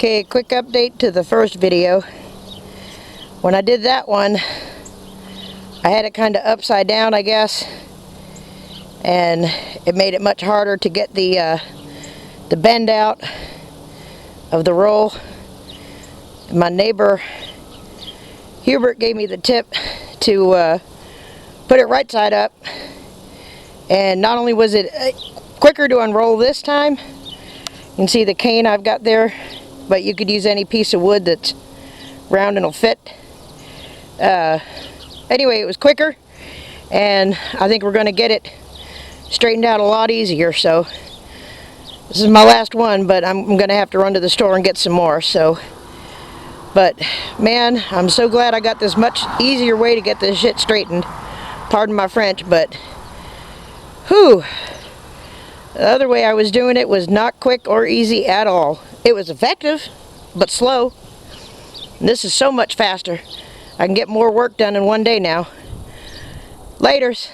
Okay, quick update to the first video. When I did that one, I had it kind of upside down, I guess, and it made it much harder to get the bend out of the roll. My neighbor Hubert gave me the tip to put it right side up, and not only was it quicker to unroll this time, you can see the cane I've got there, but you could use any piece of wood that's round and will fit. Anyway, it was quicker, and I think we're going to get it straightened out a lot easier. So this is my last one, but I'm going to have to run to the store and get some more. But man, I'm so glad I got this much easier way to get this shit straightened. Pardon my French, but whew. The other way I was doing it was not quick or easy at all. It was effective, but slow. And this is so much faster. I can get more work done in one day now. Laters.